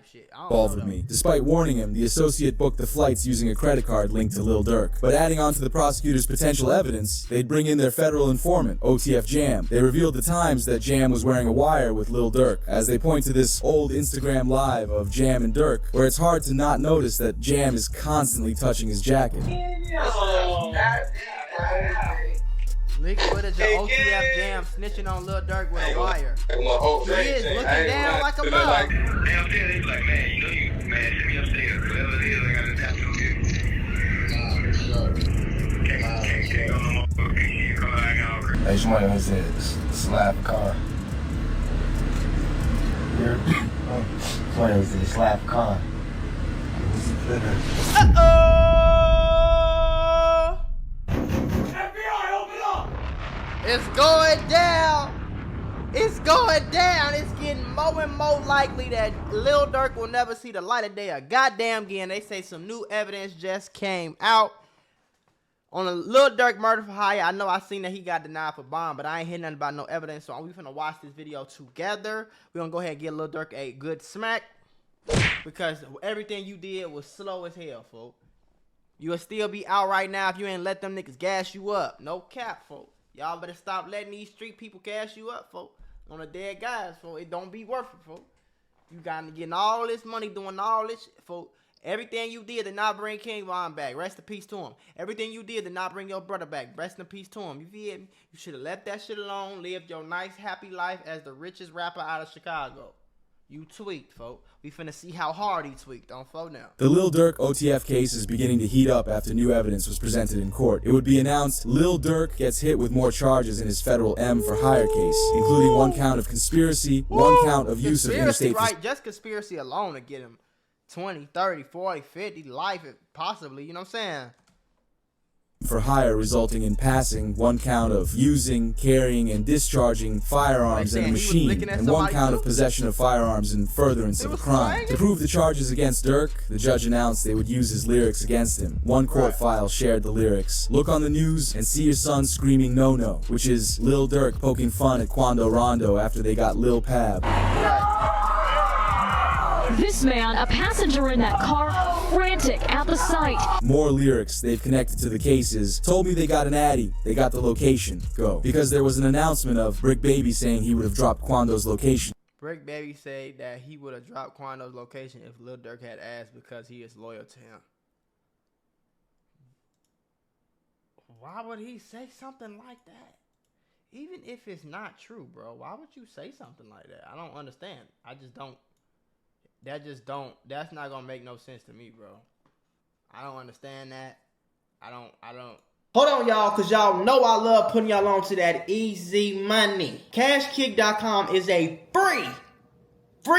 type shit. Involved with me. Despite warning him, the associate booked the flights using a credit card linked to Lil Durk. But adding on to the prosecutor's potential evidence, they'd bring in their federal informant, OTF Jam. They revealed at times that Jam was wearing a wire with Lil Durk, as they point to this old Instagram live of Jam and Durk, where it's hard to not notice that Jam is constantly touching his jacket. Leak footage of OTF Jam snitching on Lil Durk with a wire. He is looking down like a mug. Downstairs, they be like, man, you know you, man, send me upstairs. Whatever it is, I got a tattoo here. Can't go no more. You come out now. Hey, somebody else said slap car. Somebody else said slap car. It's going down. It's going down. It's getting more and more likely that Lil Durk will never see the light of day goddamn again. They say some new evidence just came out on a Lil Durk murder for hire. I know I seen that he got denied for bond, but I ain't hear nothing about no evidence. So we finna watch this video together. We gonna go ahead and give Lil Durk a good smack because everything you did was slow as hell, folks. You'll still be out right now if you ain't let them niggas gas you up. No cap, folks. Y'all better stop letting these street people gas you up, folks. On the dead guys, folks. It don't be worth it, folks. You got to get all this money doing all this shit, folks. Everything you did did not bring King Von back. Rest in peace to him. Everything you did did not bring your brother back. Rest in peace to him. You feel me? You should have left that shit alone. Lived your nice, happy life as the richest rapper out of Chicago. You tweaked, folks. We finna see how hard he tweaked on folks now. The Lil Durk OTF case is beginning to heat up after new evidence was presented in court. It would be announced Lil Durk gets hit with more charges in his federal M for hire case, including 1 count of conspiracy, 1 count of use of interstate... Right, just conspiracy alone to get him 20, 30, 40, 50, life, possibly, you know what I'm saying? For hire, resulting in passing 1 count of using, carrying, and discharging firearms in a machine, and 1 count of possession of firearms in furtherance of a crime. To prove the charges against Durk, the judge announced they would use his lyrics against him. 1 court file shared the lyrics. Look on the news and see your son screaming no-no, which is Lil Durk poking fun at Quando Rondo after they got Lil Pab. This man, a passenger in that car, frantic at the sight. More lyrics they've connected to the cases. Told me they got an addy. They got the location. Go. Because there was an announcement of Brick Baby saying he would have dropped Quando's location. Brick Baby said that he would have dropped Quando's location if Lil Durk had asked because he is loyal to him. Why would he say something like that? Even if it's not true, bro. Why would you say something like that? I don't understand. I just don't. That's not gonna make no sense to me, bro. I don't understand that. I don't. Hold on, y'all, because y'all know I love putting y'all on to that easy money. Cashkick.com is a free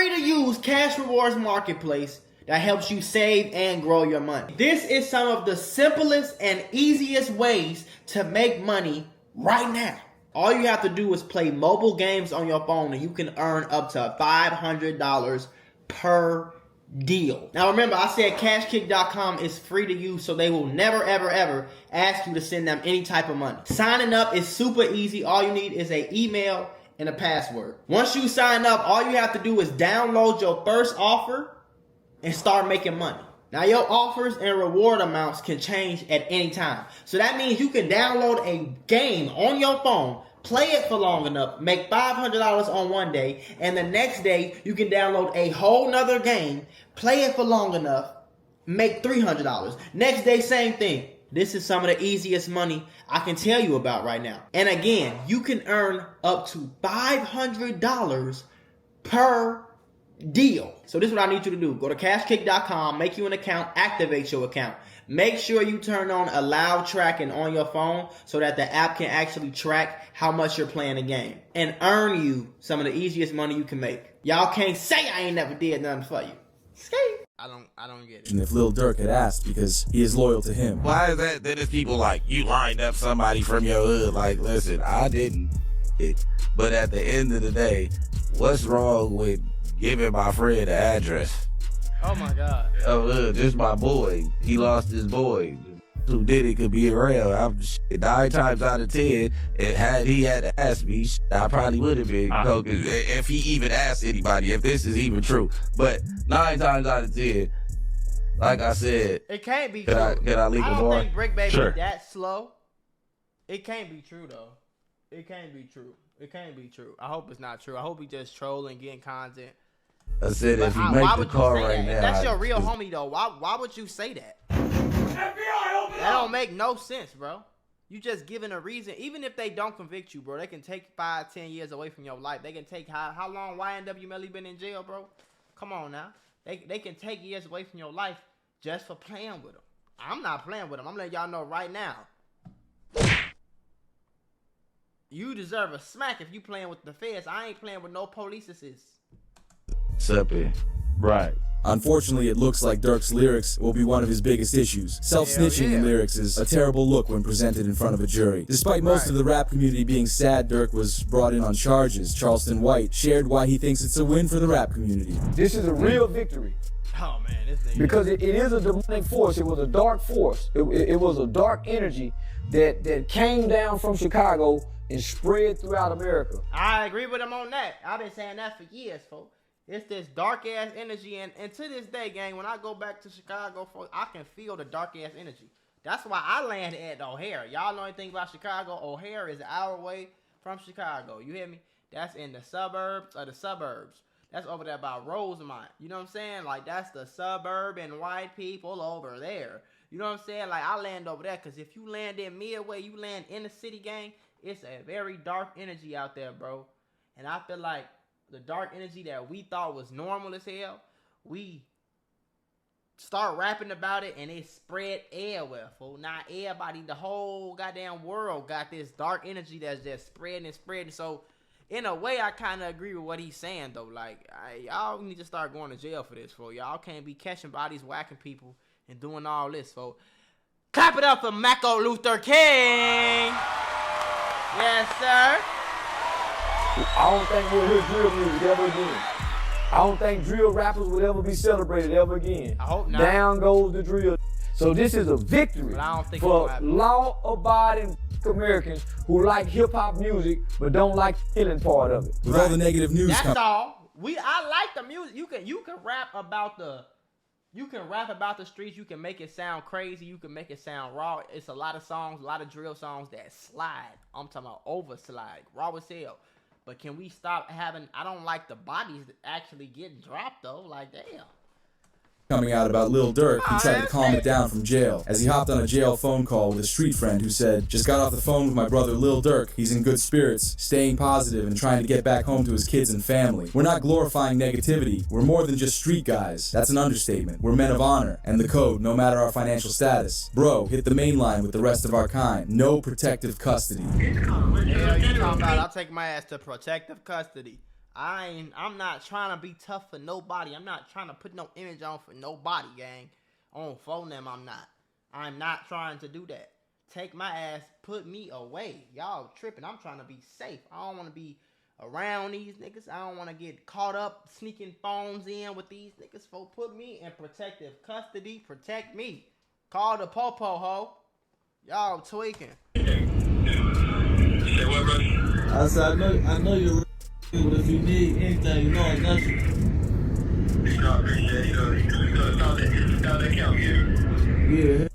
to use cash rewards marketplace that helps you save and grow your money. This is some of the simplest and easiest ways to make money right now. All you have to do is play mobile games on your phone and you can earn up to $500 per deal. Now remember, I said cashkick.com is free to use, so they will never ever ask you to send them any type of money. Signing up is super easy. All you need is an email and a password. Once you sign up, all you have to do is download your first offer and start making money. Now your offers and reward amounts can change at any time. So that means you can download a game on your phone, play it for long enough, make $500 on one day, and the next day you can download a whole nother game, play it for long enough, make $300. Next day, same thing. This is some of the easiest money I can tell you about right now. And again, you can earn up to $500 per deal. So this is what I need you to do. Go to cashkick.com, make you an account, activate your account. Make sure you turn on allow tracking on your phone so that the app can actually track how much you're playing the game and earn you some of the easiest money you can make. Y'all can't say I ain't never did nothing for you. I don't get it. And if Lil Durk had asked because he is loyal to him. Why is that? Then it's people like, you lined up somebody from your hood. Like, listen, I didn't. But at the end of the day, what's wrong with giving my friend the address? Oh my God. Oh, look, this my boy. He lost his boy. who did it could be real. 9 times out of 10, had he had to ask me, I probably would have been. If he even asked anybody, if this is even true. But 9 times out of 10, like I said, it can't be true. Can I leave I it don't more? think Brick Baby Sure. that slow. It can't be true though. It can't be true. It can't be true. I hope it's not true. I hope he just trolling, getting content. I said But if you why make the would you call say right that? now. If that's your real homie though, why would you say that? That don't make no sense, bro. You just giving a reason. Even if they don't convict you, bro, they can take 5, 10 years away from your life. They can take how long YNW Melly been in jail, bro? Come on now. They can take years away from your life just for playing with them. I'm not playing with them. I'm letting y'all know right now. You deserve a smack if you playing with the feds. I ain't playing with no police assist. Sippy. Right. Unfortunately, it looks like Durk's lyrics will be one of his biggest issues. Self-snitching in lyrics is a terrible look when presented in front of a jury. Despite most of the rap community being sad Durk was brought in on charges, Charleston White shared why he thinks it's a win for the rap community. This is a real victory. Oh man, this thing. Because it is a demonic force. It was a dark force. It was a dark energy that came down from Chicago and spread throughout America. I agree with him on that. I've been saying that for years, folks. It's this dark ass energy, and to this day, gang, when I go back to Chicago, folks, I can feel the dark ass energy. That's why I landed at O'Hare. Y'all know anything about Chicago? O'Hare is an hour away from Chicago. You hear me? That's in the suburbs of the suburbs. That's over there by Rosemont. You know what I'm saying? Like, that's the suburban white people over there. You know what I'm saying? Like, I land over there, because if you land in Midway, you land in the city, gang, it's a very dark energy out there, bro. And I feel like the dark energy that we thought was normal as hell, we start rapping about it and it spread everywhere, fool. Now everybody, the whole goddamn world got this dark energy that's just spreading and spreading. So in a way, I kind of agree with what he's saying, though. Like, y'all need to start going to jail for this, fool. Y'all can't be catching bodies, whacking people, and doing all this, fool. Clap it up for Mako Luther King. Yes, sir. I don't think we'll hear drill music ever again. I don't think drill rappers will ever be celebrated ever again. I hope not. Down goes the drill. So this is a victory But I don't think for law-abiding Americans who like hip-hop music but don't like the killing part of it. With all the negative news That's all. I like the music. You can rap about the streets. You can make it sound crazy. You can make it sound raw. It's a lot of songs, a lot of drill songs that slide. I'm talking about over slide, raw as hell. But can we stop having? I don't like the bodies actually getting dropped though. Like, damn. Coming out about Lil Durk, he tried to calm it down from jail as he hopped on a jail phone call with a street friend who said, "Just got off the phone with my brother Lil Durk. He's in good spirits, staying positive and trying to get back home to his kids and family. We're not glorifying negativity. We're more than just street guys. That's an understatement. We're men of honor and the code, no matter our financial status. Bro, hit the main line with the rest of our kind. No protective custody." Yeah, you talking about? I'll take my ass to protective custody. I'm not trying to be tough for nobody. I'm not trying to put no image on for nobody, gang. On phone them, I'm not. I'm not trying to do that. Take my ass, put me away. Y'all tripping. I'm trying to be safe. I don't want to be around these niggas. I don't want to get caught up sneaking phones in with these niggas. So put me in protective custody. Protect me. Call the popo ho. Y'all tweaking. Say what, brother? I said, I know you're but if you need anything, you know I got you. You know, I appreciate it. You know, that count, Yeah,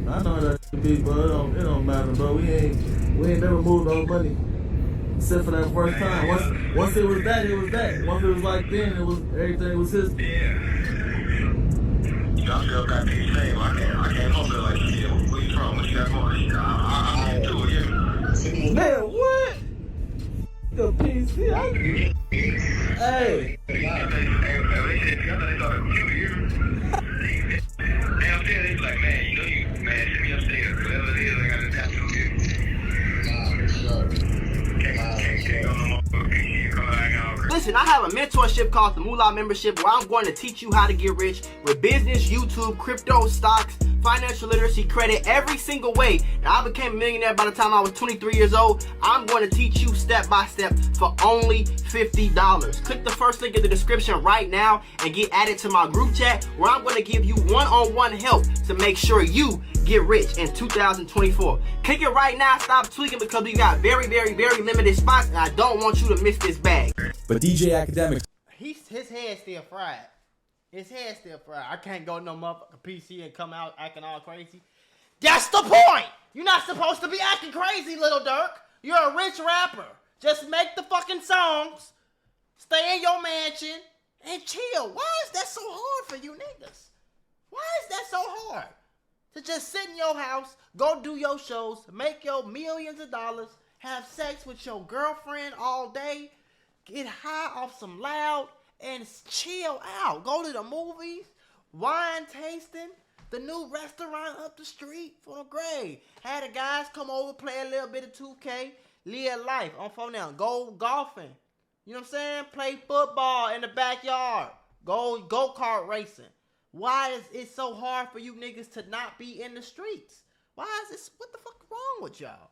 I know that be, bro. It don't matter, bro. We ain't never moved no money. Except for that first time. Once it was that, it was that. Once it was like then, it was everything was his. Yeah. Y'all still got these same. I can't hold it like shit. Where you from? What you got going? I'm into it, yeah. Man, what? The PC. Hey. Downstairs, like, man, you know you, man, send me upstairs. Whatever it is, I got to tap to it. Listen, I have a mentorship called the Mula membership where I'm going to teach you how to get rich with business, YouTube, crypto, stocks, financial literacy credit every single way. Now, I became a millionaire by the time I was 23 years old. I'm going to teach you step by step for only $50. Click the first link in the description right now and get added to my group chat where I'm going to give you one-on-one help to make sure you get rich in 2024. Click it right now. Stop tweaking because we got very, very, very limited spots and I don't want you to miss this bag. But DJ Academic, his head's still fried. His head's still fried. I can't go no motherfucking PC and come out acting all crazy. That's the point! You're not supposed to be acting crazy, Lil Durk. You're a rich rapper. Just make the fucking songs, stay in your mansion, and chill. Why is that so hard for you niggas? Why is that so hard? To just sit in your house, go do your shows, make your millions of dollars, have sex with your girlfriend all day, get high off some loud, and chill out. Go to the movies, wine tasting, the new restaurant up the street for great. Had the guys come over, play a little bit of 2K, live life on phone now. Go golfing. You know what I'm saying? Play football in the backyard. Go-kart racing. Why is it so hard for you niggas to not be in the streets? Why is this? What the fuck wrong with y'all?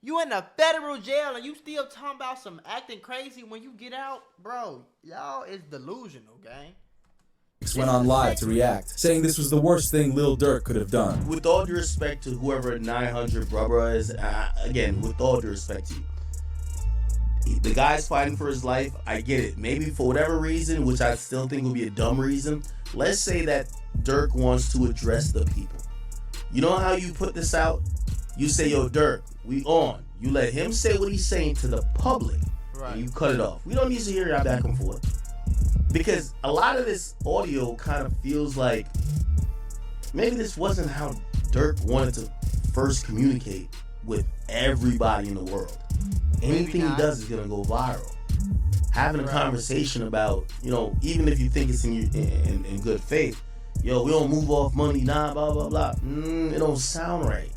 You in a federal jail and you still talking about some acting crazy when you get out? Bro, y'all is delusional, gang. went on live to react, saying this was the worst thing Lil Durk could have done. With all due respect to whoever 900 brother is, again, with all due respect to you, the guy's fighting for his life. I get it. Maybe for whatever reason, which I still think would be a dumb reason, let's say that Durk wants to address the people. You know how you put this out? You say, yo, Durk, we on. You let him say what he's saying to the public, right, and you cut it off. We don't need to hear y'all back and forth. Because a lot of this audio kind of feels like maybe this wasn't how Durk wanted to first communicate with everybody in the world. Anything he does is going to go viral. Having a conversation about, you know, even if you think it's in good faith, yo, we don't move off money, nah, blah, blah, blah. It don't sound right.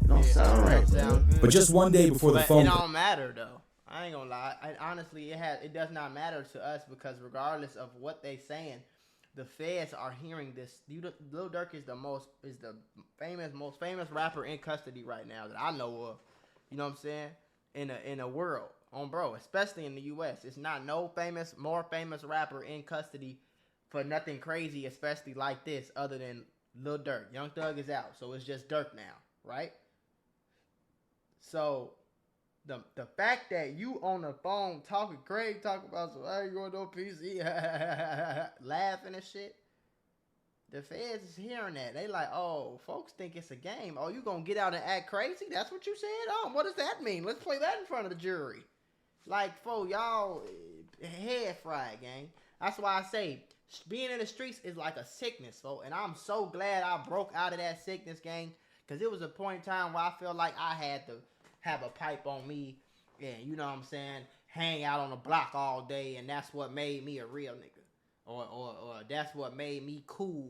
It don't sound right, bro. But just one day before the phone call. It don't matter, though. I ain't gonna lie. Honestly, it does not matter to us because regardless of what they saying, the feds are hearing this. Lil Durk is the most famous rapper in custody right now that I know of. You know what I'm saying? In a world, bro, especially in the U.S. It's not no more famous rapper in custody for nothing crazy, especially like this, other than Lil Durk. Young Thug is out, so it's just Durk now, right? So the fact that you on the phone talking about some, I ain't going no PC, laughing and shit, the feds is hearing that. They like, oh, folks think it's a game. Oh, you gonna get out and act crazy? That's what you said? Oh, what does that mean? Let's play that in front of the jury. Like, y'all head fried, gang. That's why I say being in the streets is like a sickness, folks. And I'm so glad I broke out of that sickness, gang, because it was a point in time where I felt like I had to have a pipe on me and, you know what I'm saying, hang out on the block all day, and that's what made me a real nigga. Or that's what made me cool,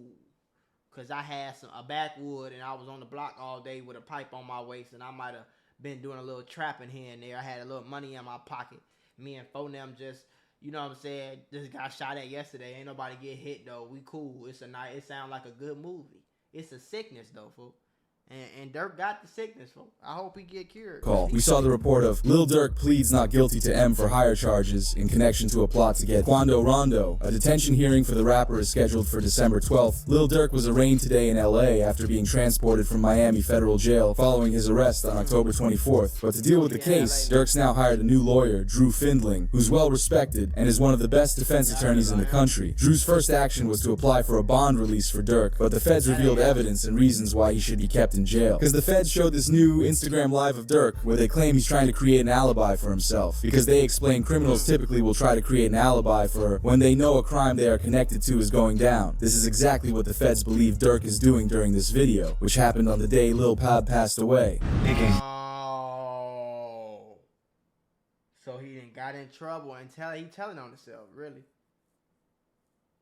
because I had a backwood and I was on the block all day with a pipe on my waist, and I might have been doing a little trapping here and there. I had a little money in my pocket. Me and them just, you know what I'm saying, just got shot at yesterday. Ain't nobody get hit, though. We cool. It sound like a good movie. It's a sickness, though, fool. And Durk got the sickness, folks. I hope he get cured. We saw the report of Lil Durk pleads not guilty to M for hire charges in connection to a plot to get Quando Rondo. A detention hearing for the rapper is scheduled for December 12th. Lil Durk was arraigned today in LA after being transported from Miami federal jail following his arrest on October 24th. But to deal with the case, Durk's now hired a new lawyer, Drew Findling, who's well respected and is one of the best defense attorneys in the country. Drew's first action was to apply for a bond release for Durk, but the feds revealed evidence and reasons why he should be kept in jail. Because the feds showed this new Instagram live of Durk where they claim he's trying to create an alibi for himself. Because they explain criminals typically will try to create an alibi for when they know a crime they are connected to is going down. This is exactly what the feds believe Durk is doing during this video, which happened on the day Lil Pab passed away. Oh. So he done got in trouble and he telling on himself, really.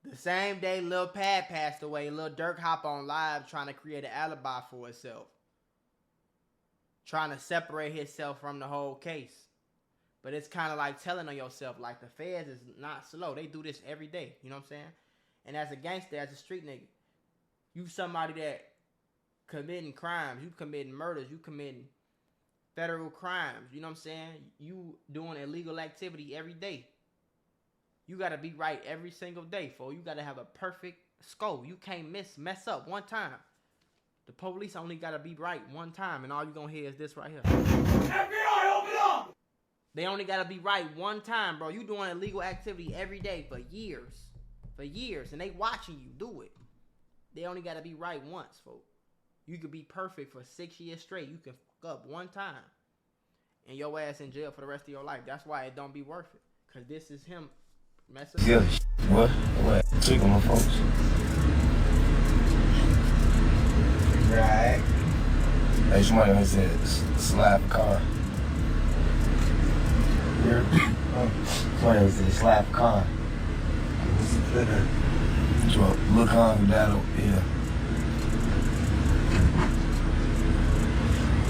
The same day Lil Pab passed away, Lil Durk hop on live trying to create an alibi for himself. Trying to separate himself from the whole case. But it's kind of like telling on yourself, like the feds is not slow. They do this every day, you know what I'm saying? And as a gangster, as a street nigga, you somebody that committing crimes, you committing murders, you committing federal crimes. You know what I'm saying? You doing illegal activity every day. You gotta be right every single day, fool. You gotta have a perfect score. You can't mess up one time. The police only gotta be right one time, and all you gonna hear is this right here. FBI, open up! They only gotta be right one time, bro. You doing illegal activity every day for years. For years, and they watching you do it. They only gotta be right once, folks. You could be perfect for 6 years straight. You can fuck up one time, and your ass in jail for the rest of your life. That's why it don't be worth it. Cause this is him messing up. Yeah, what? Tweak on my folks. Right. Hey, somebody always said slap a car. Yeah. Somebody always said slap a car. So look on that over here.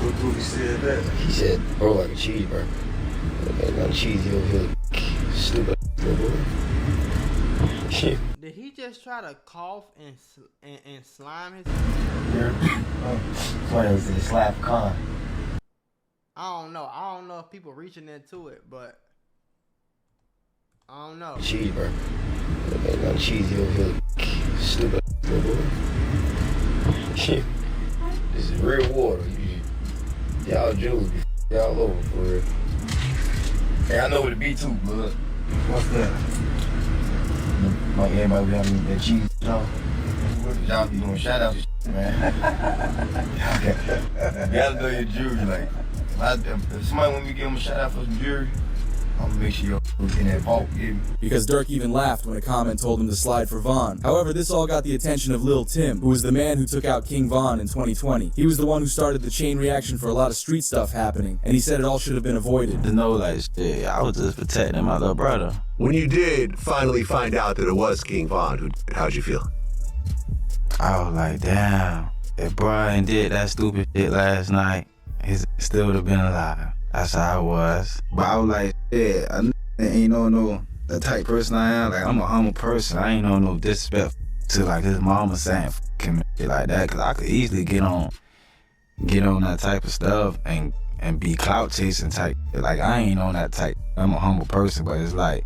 What he said that? He said, bro, like a cheeseburger. Ain't nothing cheesy over here. Stupid. Shit. Did he just try to cough and slime his? Somebody always said slap a car. I don't know if people reaching into it, but I don't know. Cheeseburger. Ain't nothing cheesy over here. Stupid. Shit. This is real water. Y'all Jews be all over for real. Hey, I know what it be too, bud. What's that? Like everybody be having that cheese, you know? Y'all be doing shout outs and shit, man. Y'all know you're Jews, like. If somebody want me to give them a shout out for some jewelry, I'm gonna make sure you're in that vault, give me. Because Durk even laughed when a comment told him to slide for Von. However, this all got the attention of Lil Tim, who was the man who took out King Von in 2020. He was the one who started the chain reaction for a lot of street stuff happening, and he said it all should have been avoided. To know, like, shit, I was just protecting my little brother. When you did finally find out that it was King Von, how'd you feel? I was like, damn, if Brian did that stupid shit last night, he still would have been alive. That's how I was. But I was like, yeah, I ain't no the type person I am. Like, I'm a humble person. I ain't no disrespect to like his mama saying f***ing shit like that. Cause I could easily get on that type of stuff and be clout chasing type. Like, I ain't on that type. I'm a humble person, but it's like,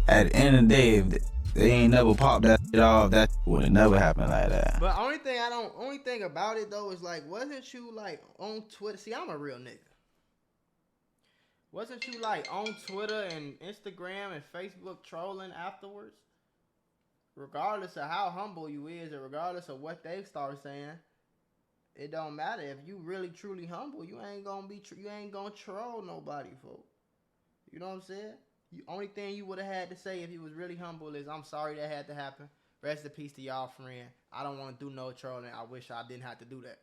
at the end of the day, if they ain't never popped that shit off, that would have never happened like that. But only thing about it though is like, wasn't you like on Twitter? See, I'm a real nigga. Wasn't you like on Twitter and Instagram and Facebook trolling afterwards? Regardless of how humble you is, or regardless of what they start saying, it don't matter. If you really truly humble, you ain't gonna troll nobody, folks. You know what I'm saying? The only thing you would have had to say if you was really humble is, I'm sorry that had to happen. Rest in peace to y'all friend. I don't want to do no trolling. I wish I didn't have to do that.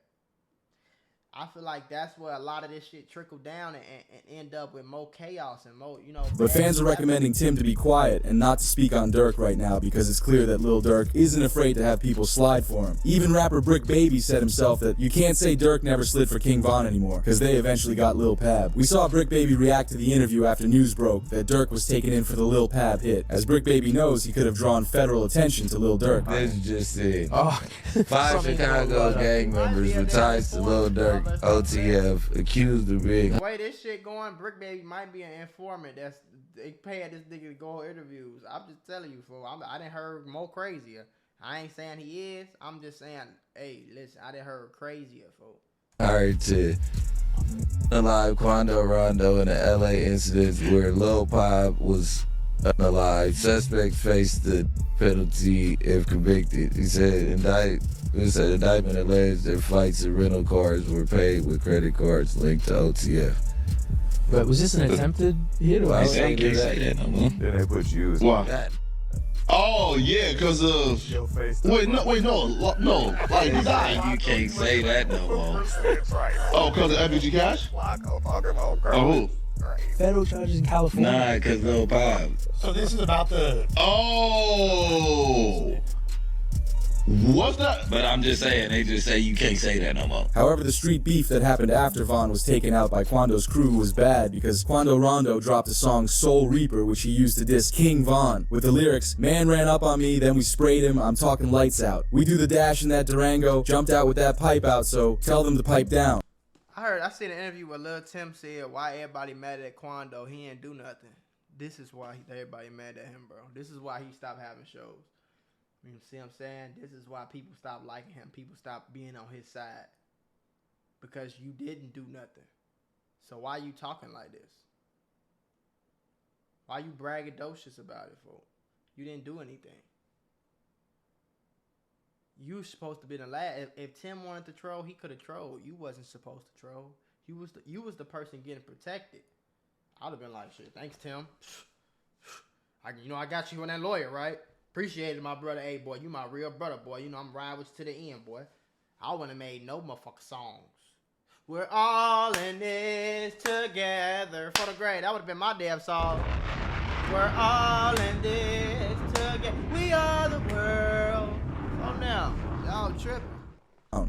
I feel like that's where a lot of this shit trickled down and end up with more chaos and more, you know. But fans are recommending Tim to be quiet and not to speak on Durk right now because it's clear that Lil Durk isn't afraid to have people slide for him. Even rapper Brick Baby said himself that you can't say Durk never slid for King Von anymore because they eventually got Lil Pab. We saw Brick Baby react to the interview after news broke that Durk was taken in for the Lil Pab hit. As Brick Baby knows, he could have drawn federal attention to Lil Durk. This just said, 5 Chicago gang members with ties to Lil Durk, OTF, accused of being. The way this shit going, Brick Baby might be an informant. They paid this nigga to go interviews. I'm just telling you, fool. I done heard more crazier. I ain't saying he is. I'm just saying, hey, listen, I done heard crazier, fool. Hired to alive Quando Rondo in the LA incident where Lil Pab was unalive. Suspect faced the penalty if convicted. He said indictment alleged that flights and rental cars were paid with credit cards linked to OTF. But was this an attempted hit or They can't say that no more. Then they put you as Why? Oh yeah, cause of Your face. no, like he died. You can't say that no more. Oh, cause of FBG Cash? Oh, who? federal charges in California? Nah, cause Lil Pab. So this is about the. Oh. What's that? But I'm just saying, they just say you can't say that no more. However, the street beef that happened after Von was taken out by Quando's crew was bad because Quando Rondo dropped a song Soul Reaper, which he used to diss King Von, with the lyrics, "Man ran up on me, then we sprayed him, I'm talking lights out. We do the dash in that Durango, jumped out with that pipe out, so tell them to pipe down." I seen an interview where Lil Tim said why everybody mad at Quando. He ain't do nothing. This is why everybody mad at him, bro. This is why he stopped having shows. You see what I'm saying? This is why people stop liking him. People stop being on his side. Because you didn't do nothing. So why you talking like this? Why you braggadocious about it, folks? You didn't do anything. You were supposed to be the last. If Tim wanted to troll, he could have trolled. You wasn't supposed to troll. You was the person getting protected. I'd have been like, shit, thanks, Tim. I got you on that lawyer, right? Appreciate it, my brother. Hey, boy, you my real brother, boy. I'm riding with you to the end, boy. I wouldn't have made no motherfucking songs. We're all in this together for the grade. That would have been my damn song. We're all in this together. We are the world. Oh, now, y'all tripping.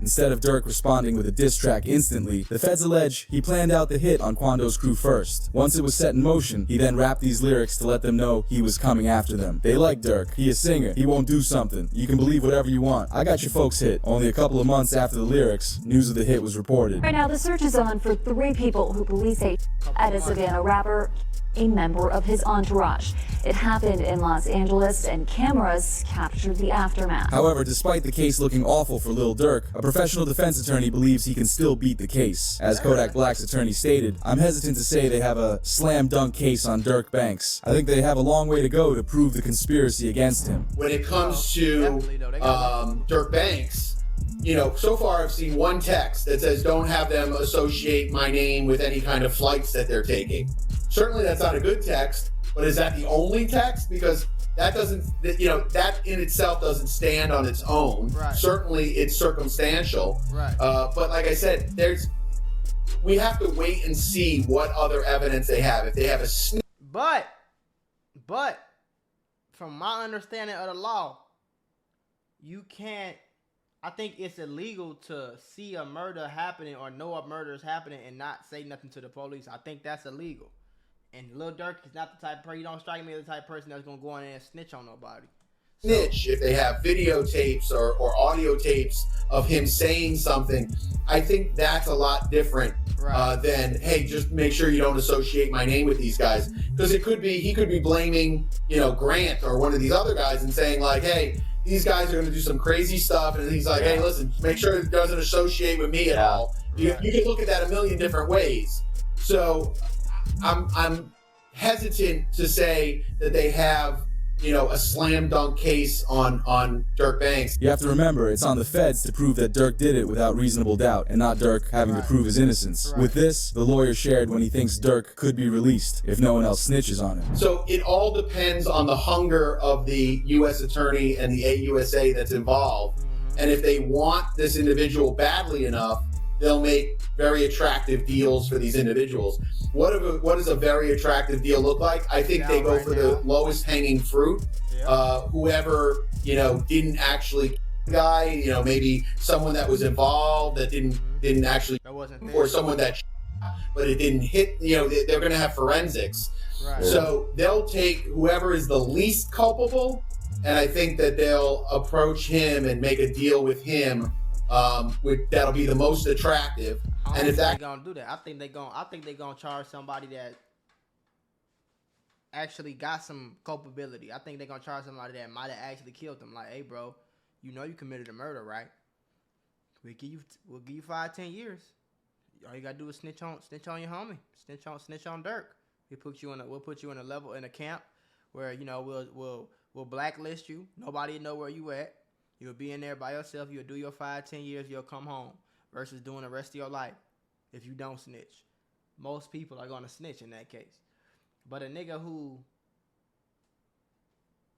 Instead of Durk responding with a diss track instantly, the feds allege he planned out the hit on Quando's crew first. Once it was set in motion, he then rapped these lyrics to let them know he was coming after them. They like Durk. He a singer. He won't do something. You can believe whatever you want. I got your folks hit. Only a couple of months after the lyrics, news of the hit was reported. Right now, the search is on for 3 people who police say at a Savannah rapper, a member of his entourage. It happened in Los Angeles, and cameras captured the aftermath. However, despite the case looking awful for Lil Durk, a professional defense attorney believes he can still beat the case. As Kodak Black's attorney stated, "I'm hesitant to say they have a slam dunk case on Durk Banks. I think they have a long way to go to prove the conspiracy against him." When it comes to Durk Banks, so far I've seen one text that says don't have them associate my name with any kind of flights that they're taking. Certainly that's not a good text, but is that the only text? Because that doesn't, that in itself doesn't stand on its own. Right. Certainly it's circumstantial. Right. But like I said, we have to wait and see what other evidence they have. If they have a But from my understanding of the law, you can't, I think it's illegal to see a murder happening or know a murder is happening and not say nothing to the police. I think that's illegal. And Lil Durk is not the type of person, he don't strike me as the type of person that's going to go in there and snitch on nobody. Snitch, if they have videotapes or audio tapes of him saying something, I think that's a lot different than, hey, just make sure you don't associate my name with these guys. Because he could be blaming, Grant or one of these other guys and saying like, hey, these guys are going to do some crazy stuff. And he's like, hey, listen, make sure it doesn't associate with me at all. You can look at that a million different ways. So I'm hesitant to say that they have, a slam dunk case on Durk Banks. You have to remember, it's on the feds to prove that Durk did it without reasonable doubt, and not Durk having to prove his innocence. With this, the lawyer shared when he thinks Durk could be released if no one else snitches on him. So it all depends on the hunger of the U.S. attorney and the AUSA that's involved. And if they want this individual badly enough, they'll make very attractive deals for these individuals. What does a very attractive deal look like? I think they go for the lowest hanging fruit. Whoever, didn't actually guy, maybe someone that was involved that didn't actually, or someone that, but it didn't hit, they're going to have forensics. Right. So they'll take whoever is the least culpable, and I think that they'll approach him and make a deal with him. That'll be the most attractive. And if they're gonna do that, I think they're gonna charge somebody that actually got some culpability. I think they're gonna charge somebody that might have actually killed them. Like, hey, bro, you committed a murder, right? We'll give you 5-10 years. All you gotta do is snitch on your homie. Snitch on Durk. We'll put you in a level in a camp where we'll blacklist you. Nobody will know where you at. You'll be in there by yourself. You'll do your 5-10 years. You'll come home versus doing the rest of your life if you don't snitch. Most people are going to snitch in that case. But a nigga who,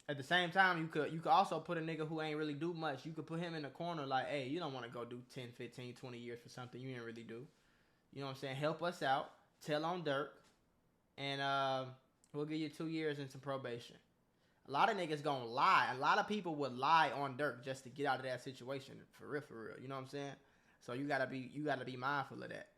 at the same time, you could also put a nigga who ain't really do much. You could put him in the corner like, hey, you don't want to go do 10, 15, 20 years for something you didn't really do. You know what I'm saying? Help us out. Tell on Durk. And we'll give you 2 years and some probation. A lot of niggas gonna lie. A lot of people would lie on Durk just to get out of that situation. For real. You know what I'm saying? So you gotta be mindful of that.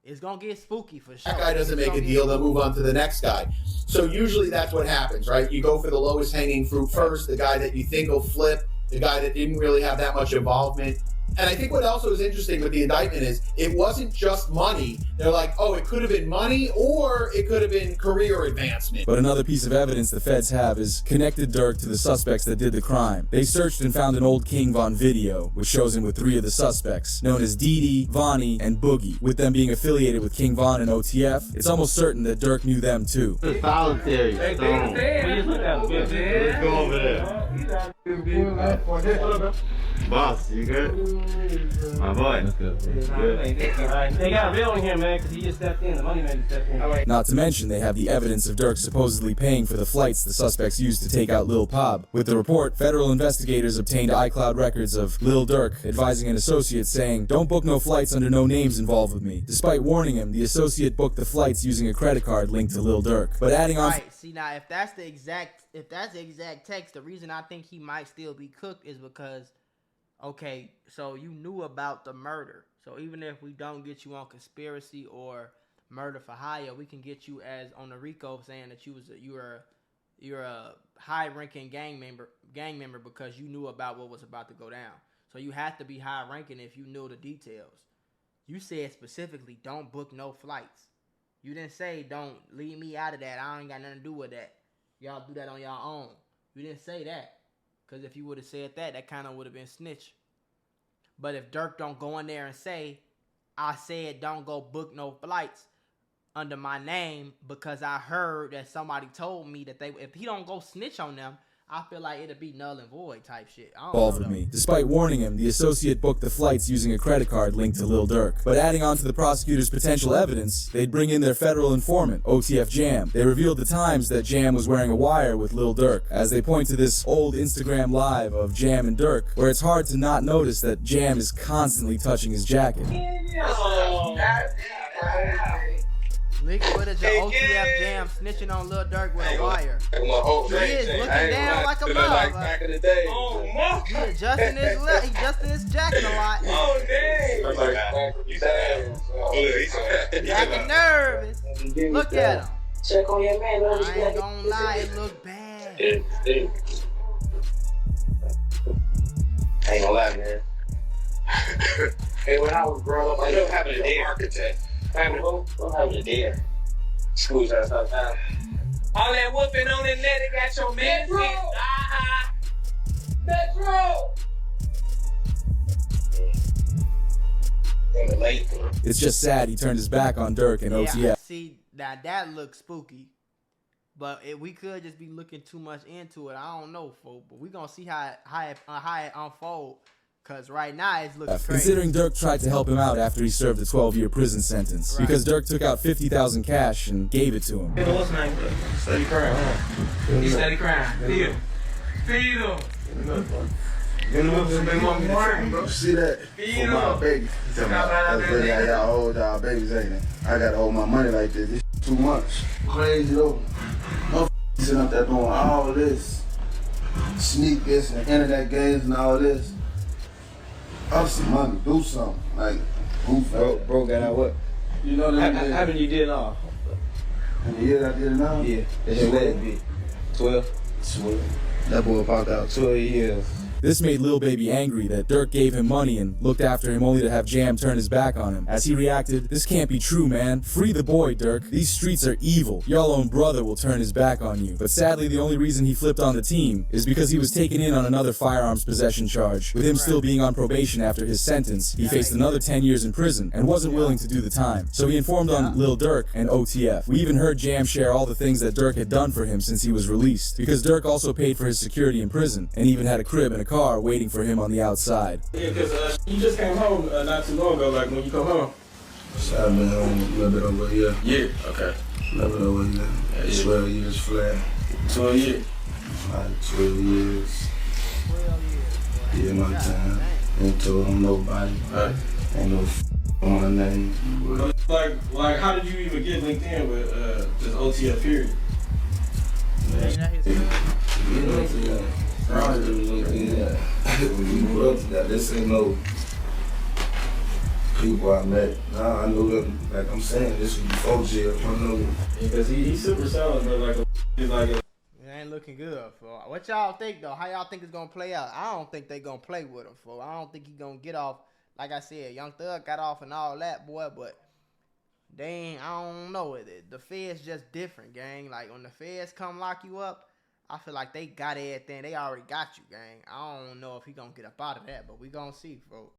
It's gonna get spooky for sure. That guy doesn't make a deal, they'll move on to the next guy. So usually that's what happens, right? You go for the lowest hanging fruit first, the guy that you think will flip, the guy that didn't really have that much involvement. And I think what also is interesting with the indictment is it wasn't just money. They're like, oh, it could have been money or it could have been career advancement. But another piece of evidence the feds have is connected Durk to the suspects that did the crime. They searched and found an old King Von video, which shows him with 3 of the suspects, known as Didi, Vonnie, and Boogie. With them being affiliated with King Von and OTF, it's almost certain that Durk knew them too. It's voluntary. Let's go over there. Boss, you good? My boy. That's good. They got a bill in here, man, because he just stepped in. The money man just stepped in. Not to mention, they have the evidence of Durk supposedly paying for the flights the suspects used to take out Lil Pob. With the report, federal investigators obtained iCloud records of Lil Durk advising an associate saying, "Don't book no flights under no names involved with me." Despite warning him, the associate booked the flights using a credit card linked to Lil Durk. But adding on... Right, see now, if that's the exact text, the reason I think he might still be cooked is because, okay, so you knew about the murder. So even if we don't get you on conspiracy or murder for hire, we can get you as on the RICO saying that you're a high-ranking gang member because you knew about what was about to go down. So you have to be high-ranking if you knew the details. You said specifically, don't book no flights. You didn't say, don't leave me out of that. I ain't got nothing to do with that. Y'all do that on your own. You didn't say that. Because if you would have said that, that kind of would have been snitch. But if Durk don't go in there and say, I said don't go book no flights under my name because I heard that somebody told me that if he don't go snitch on them, I feel like it'll be null and void type shit. Involved with me. Despite warning him, the associate booked the flights using a credit card linked to Lil Durk. But adding on to the prosecutor's potential evidence, they'd bring in their federal informant, OTF Jam. They revealed the times that Jam was wearing a wire with Lil Durk, as they point to this old Instagram live of Jam and Durk, where it's hard to not notice that Jam is constantly touching his jacket. Leak footage of OTF Jam snitching on Lil Durk with a wire. He is looking down like a motherfucker. He adjusting his jacket a lot. Oh, damn. He's acting nervous. Look at him. Check on your man. I ain't gonna lie, it look bad. I ain't gonna lie, man. Hey, when I was growing up, I don't have a day architect. Having who? I'm having a dare. School's out of time. All that whooping on the net, it got your man. Metro! It's just sad he turned his back on Durk and OTF. See, now that looks spooky. But we could just be looking too much into it. I don't know, folks. But we're going to see how it unfolds. Because right now it's looking crazy. Considering Durk tried to help him out after he served a 12-year prison sentence. Right. Because Durk took out $50,000 cash and gave it to him. What's name? Steady crime, huh? He's steady crime. Feed him. Feed him. See that? For my baby. That's really how y'all hold y'all babies, ain't it? I gotta hold my money like this. This too much. Crazy though. No sitting up there doing all this. Sneak this and internet games and all this. Up some money, do something. Like, bro got out what? You know that? How many you did now? And the year I did it now? Yeah. That's your last bit. 12? 12. That boy popped out 12 years. This made Lil Baby angry that Durk gave him money and looked after him only to have Jam turn his back on him. As he reacted, "This can't be true, man. Free the boy, Durk. These streets are evil. Your own brother will turn his back on you." But sadly, the only reason he flipped on the team is because he was taken in on another firearms possession charge. With him still being on probation after his sentence, he faced another 10 years in prison and wasn't willing to do the time. So he informed on Lil Durk and OTF. We even heard Jam share all the things that Durk had done for him since he was released. Because Durk also paid for his security in prison and even had a crib and a car waiting for him on the outside. Yeah, because you just came home not too long ago, like when you come home. So I've been home a little bit over a year. Yeah, okay. A little bit over a year. Yeah, 12 years flat. 12 years? Like 12 years. Yeah, my time. Ain't told nobody. Right. Ain't no on my name. Like, how did you even get linked in with just OTF period? Yeah, we grew up together. This ain't no people I met. Nah, I knew them. Like I'm saying, this was before jail. I know. Because he's super solid, but he's like a. It ain't looking good, for what y'all think though? How y'all think it's gonna play out? I don't think they gonna play with him, for I don't think he gonna get off. Like I said, Young Thug got off and all that, boy, but they ain't. I don't know. The feds just different, gang. Like when the feds come lock you up, I feel like they got everything. They already got you, gang. I don't know if he gonna get up out of that, but we gonna see, bro.